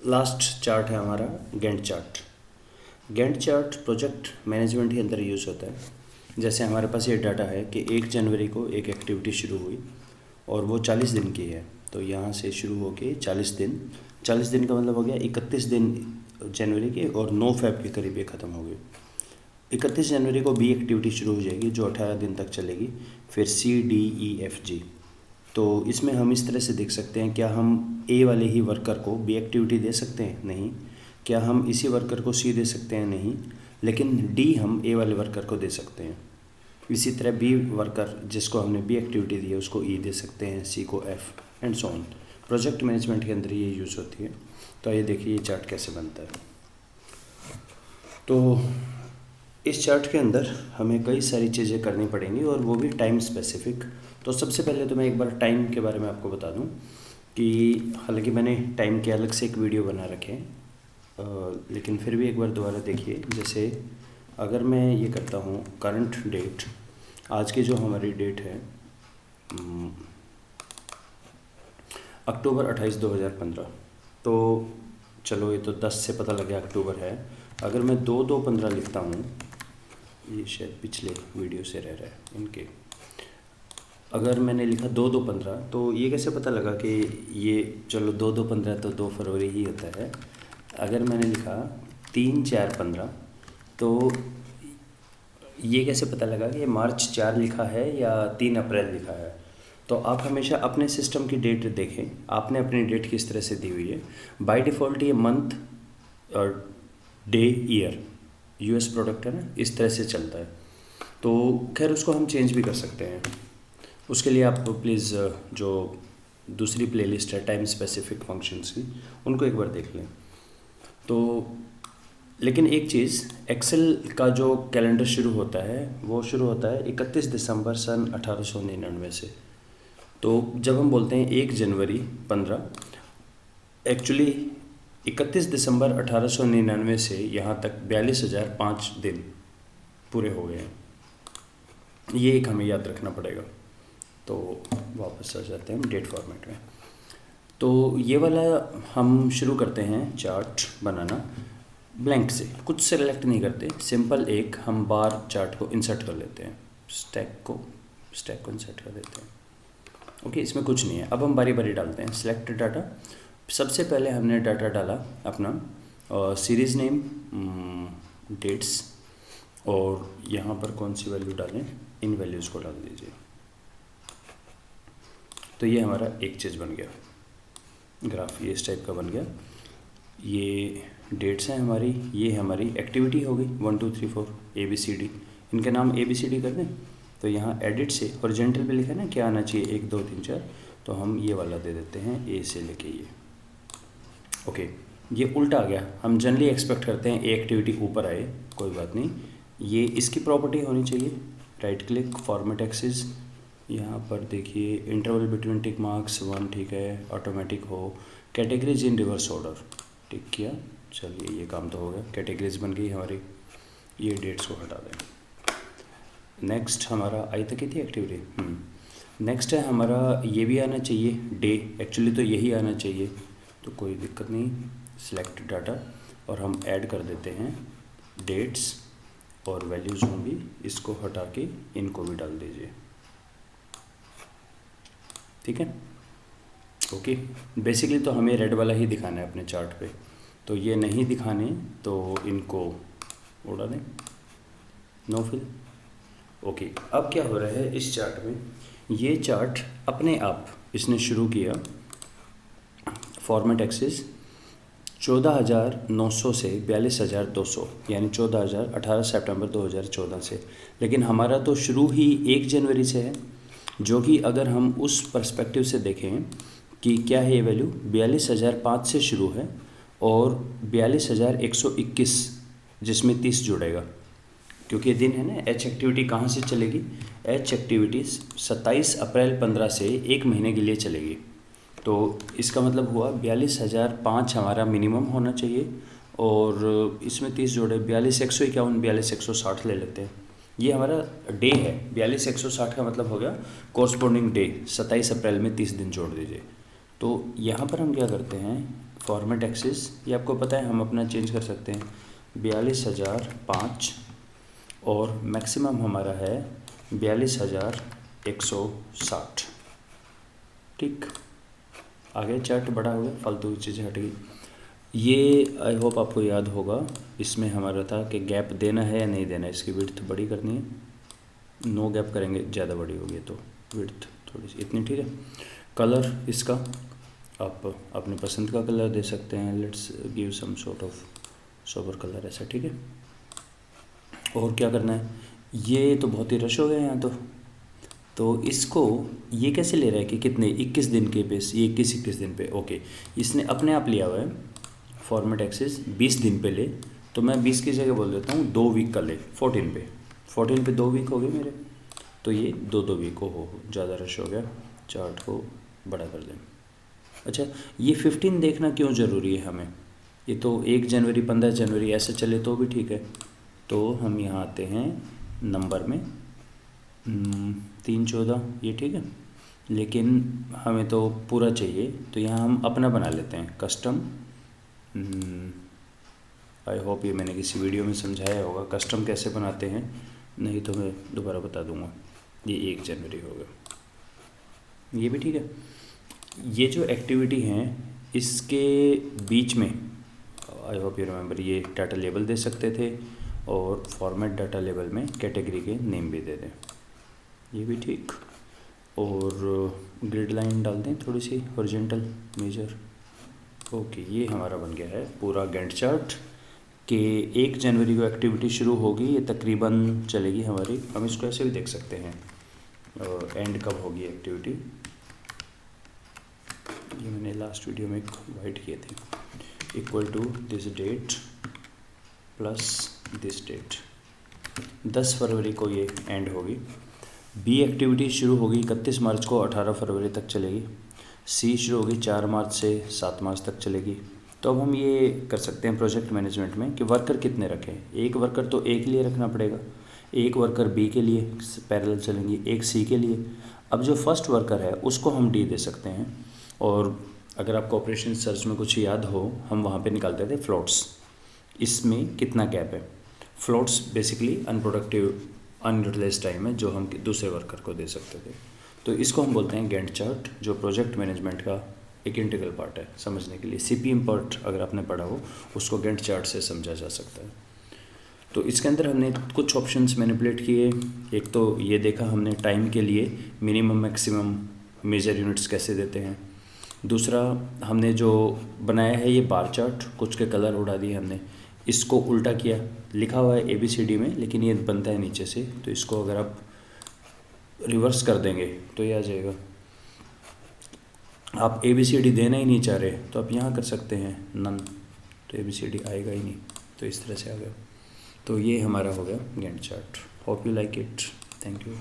Last chart है हमारा Gantt chart. Gantt chart project management के अंदर यूज़ होता है। जैसे हमारे पास ये डाटा है कि 1 जनवरी को एक एक्टिविटी शुरू हुई और वो 40 दिन की है। तो यहाँ से शुरू होके 40 दिन का मतलब हो गया 31 दिन जनवरी के, और 9 फेब के करीब ये ख़त्म हो गई। 31 जनवरी को बी एक्टिविटी शुरू हो जाएगी जो 18 दिन तक चलेगी, फिर CDEFG। तो इसमें हम इस तरह से देख सकते हैं, क्या हम ए वाले ही वर्कर को बी एक्टिविटी दे सकते हैं? नहीं। क्या हम इसी वर्कर को सी दे सकते हैं? नहीं। लेकिन डी हम ए वाले वर्कर को दे सकते हैं। इसी तरह बी वर्कर जिसको हमने बी एक्टिविटी दी है उसको ई दे सकते हैं, सी को F, and so on. Project management के अंदर ये यूज़ होती है। तो आइए देखिए ये चार्ट कैसे बनता है। तो इस चार्ट के अंदर हमें कई सारी चीज़ें करनी पड़ेंगी और वो भी टाइम स्पेसिफिक। तो सबसे पहले तो मैं एक बार टाइम के बारे में आपको बता दूं कि हालांकि मैंने टाइम के अलग से एक वीडियो बना रखे हैं, लेकिन फिर भी एक बार दोबारा देखिए। जैसे अगर मैं ये करता हूँ करंट डेट, आज की जो हमारी डेट है अक्टूबर 28, 2015। तो चलो ये तो 10 से पता लग गया अक्टूबर है। अगर मैं 2/2/15 लिखता हूँ, ये शायद पिछले वीडियो से रह रहा है इनके, अगर मैंने लिखा 2/2/15 तो ये कैसे पता लगा कि ये, चलो 2/2/15 तो 2 फरवरी ही होता है। अगर मैंने लिखा 3/4/15 तो ये कैसे पता लगा कि ये मार्च 4 लिखा है या 3 अप्रैल लिखा है? तो आप हमेशा अपने सिस्टम की डेट देखें, आपने अपनी डेट किस तरह से दी हुई है। बाय डिफ़ॉल्ट ये मंथ और डे ईयर यूएस प्रोडक्ट है ना, इस तरह से चलता है। तो खैर उसको हम चेंज भी कर सकते हैं। उसके लिए आप प्लीज़ जो दूसरी प्लेलिस्ट है टाइम स्पेसिफिक फंक्शंस की, उनको एक बार देख लें। तो लेकिन एक चीज़, एक्सेल का जो कैलेंडर शुरू होता है वो शुरू होता है 31 दिसंबर सन 1899 से। तो जब हम बोलते हैं 1 जनवरी 15, एक्चुअली 31 दिसंबर 1899 से यहाँ तक 42,005 दिन पूरे हो गए हैं। ये एक हमें याद रखना पड़ेगा। तो वापस आ जाते हैं हम डेट फॉर्मेट में। तो ये वाला हम शुरू करते हैं चार्ट बनाना ब्लैंक से, कुछ सेलेक्ट नहीं करते, सिंपल एक हम बार चार्ट को इंसर्ट कर लेते हैं, स्टैक को इंसर्ट कर देते हैं। ओके, इसमें कुछ नहीं है। अब हम बारी बारी डालते हैं सिलेक्ट डाटा। सबसे पहले हमने डाटा डाला अपना सीरीज़ नेम, डेट्स, और यहाँ पर कौन सी वैल्यू डालें, इन वैल्यूज़ को डाल दीजिए। तो ये हमारा एक चीज़ बन गया, ग्राफ ये इस टाइप का बन गया। ये डेट्स हैं हमारी, ये हमारी एक्टिविटी हो गई 1 2 3 4 ABCD, इनके नाम ABCD कर दें। तो यहाँ एडिट से हॉरिजॉन्टल पे लिखा है ना क्या आना चाहिए, 1 2 3 4, तो हम ये वाला दे देते हैं A से लेके ये। ओके, ये उल्टा आ गया। हम जनरली एक्सपेक्ट करते हैं ए एक्टिविटी ऊपर आए, कोई बात नहीं। ये इसकी प्रॉपर्टी होनी चाहिए, राइट क्लिक फॉर्मेट एक्सिस, यहाँ पर देखिए इंटरवल बिटवीन टिक मार्क्स 1, ठीक है, ऑटोमेटिक हो, कैटेगरीज इन रिवर्स ऑर्डर, टिक किया, चलिए ये काम तो हो गया, कैटेगरीज बन गई हमारी। ये डेट्स को हटा दें। नेक्स्ट हमारा आई तक ही थी एक्टिविटी। नेक्स्ट है हमारा ये भी आना चाहिए डे, एक्चुअली तो यही आना चाहिए, तो कोई दिक्कत नहीं। सिलेक्ट डाटा और हम ऐड कर देते हैं डेट्स, और वैल्यूज़ होंगी, इसको हटा के इनको भी डाल दीजिए, ठीक है। ओके, बेसिकली तो हमें रेड वाला ही दिखाना है अपने चार्ट पे, तो ये नहीं दिखाने तो इनको उड़ा दें, नो फिल। ओके, अब क्या हो रहा है इस चार्ट में, ये चार्ट अपने आप इसने शुरू किया फॉर्मेट एक्सिस 14,900 से 42,200, यानी 18 सितंबर 2014 से। लेकिन हमारा तो शुरू ही 1 जनवरी से है, जो कि अगर हम उस पर्सपेक्टिव से देखें कि क्या है ये वैल्यू 42,005 से शुरू है और 42,121 जिसमें 30 जुड़ेगा, क्योंकि दिन है ना। एच एक्टिविटी कहाँ से चलेगी, एच एक्टिविटी 27 अप्रैल 15 से 1 महीने के लिए चलेगी। तो इसका मतलब हुआ 42,005 हमारा मिनिमम होना चाहिए, और इसमें 30 जोड़े 42,151, 42,160 ले लेते हैं। ये हमारा डे है, 42,160 का मतलब हो गया कोरस्पॉन्डिंग डे, 27 अप्रैल में 30 दिन जोड़ दीजिए। तो यहाँ पर हम क्या करते हैं, फॉर्मेट एक्सिस ये आपको पता है, हम अपना चेंज कर सकते हैं 42,005 और मैक्सिमम हमारा है 42,160। ठीक, आगे चार्ट बड़ा हो गया, फालतू की चीज़ें हट गई। ये आई होप आपको याद होगा, इसमें हमारा था कि गैप देना है या नहीं देना है, इसकी विड्थ बड़ी करनी है, नो गैप करेंगे, ज़्यादा बड़ी होगी तो विड्थ थोड़ी सी इतनी, ठीक है। कलर इसका आप अपनी पसंद का कलर दे सकते हैं, let's give some sort of sober colour ऐसा, ठीक है। और क्या करना है, ये तो बहुत ही रश हो गया यहाँ तो इसको ये कैसे ले रहा है कि कितने 21 दिन के बेस, ये 21 दिन पे, ओके इसने अपने आप लिया हुआ है फॉर्मेट एक्सिस 20 दिन पे ले, तो मैं 20 की जगह बोल देता हूँ 2 वीक का ले, 14 पे 2 वीक हो गए मेरे, तो ये 2 वीक को हो, ज़्यादा रश हो गया, चार्ट को बड़ा कर दें। अच्छा, ये 15 देखना क्यों ज़रूरी है हमें, ये तो 1 जनवरी 15 जनवरी ऐसे चले तो भी ठीक है। तो हम यहाँ आते हैं नंबर में 314, ये ठीक है, लेकिन हमें तो पूरा चाहिए, तो यहाँ हम अपना बना लेते हैं कस्टम। आई होप ये मैंने किसी वीडियो में समझाया होगा कस्टम कैसे बनाते हैं, नहीं तो मैं दोबारा बता दूंगा। ये 1 जनवरी हो गया, ये भी ठीक है। ये जो एक्टिविटी हैं इसके बीच में आई होप यू रिमेंबर, ये डाटा लेबल दे सकते थे और फॉर्मेट डाटा लेबल में कैटेगरी के नेम भी दे दें, ये भी ठीक। और ग्रिड लाइन डाल दें थोड़ी सी हॉरिजॉन्टल मेजर, ओके ये हमारा बन गया है पूरा गैंट चार्ट कि 1 जनवरी को एक्टिविटी शुरू होगी, ये तकरीबन चलेगी हमारी, हम इसको ऐसे भी देख सकते हैं एंड कब होगी एक्टिविटी, ये मैंने लास्ट वीडियो में वाइट किए थे, equal to this date plus this date, 10 फरवरी को ये एंड होगी। बी एक्टिविटी शुरू होगी 31 मार्च को, 18 फरवरी तक चलेगी। सी शुरू होगी 4 मार्च से 7 मार्च तक चलेगी। तो अब हम ये कर सकते हैं प्रोजेक्ट मैनेजमेंट में कि वर्कर कितने रखें, एक वर्कर तो ए के लिए रखना पड़ेगा, एक वर्कर बी के लिए पैरेलल चलेंगी, एक सी के लिए। अब जो फर्स्ट वर्कर है उसको हम डी दे सकते हैं, और अगर आपको ऑपरेशन सर्च में कुछ याद हो, हम वहाँ पे निकालते थे फ्लोट्स, इसमें कितना गैप है। Floats basically unproductive unutilised time है जो हम दूसरे वर्कर को दे सकते थे। तो इसको हम बोलते हैं गैंट चार्ट, जो प्रोजेक्ट मैनेजमेंट का एक इंटीग्रल पार्ट है समझने के लिए। सीपीएम पार्ट अगर आपने पढ़ा हो उसको गैंट चार्ट से समझा जा सकता है। तो इसके अंदर हमने कुछ ऑप्शंस मैनिपुलेट किए, एक तो ये देखा हमने टाइम के लिए मिनिमम मैक्सिमम मेजर यूनिट्स कैसे देते हैं। दूसरा हमने जो बनाया है ये बार चार्ट, कुछ के कलर उड़ा दिए हमने, इसको उल्टा किया, लिखा हुआ है ABCD में लेकिन ये बनता है नीचे से, तो इसको अगर आप रिवर्स कर देंगे तो ये आ जाएगा। आप ABCD देना ही नहीं चाह रहे तो आप यहाँ कर सकते हैं नन, तो ABCD आएगा ही नहीं, तो इस तरह से आ गया। तो ये हमारा हो गया Gantt chart. Hope you like it, thank you.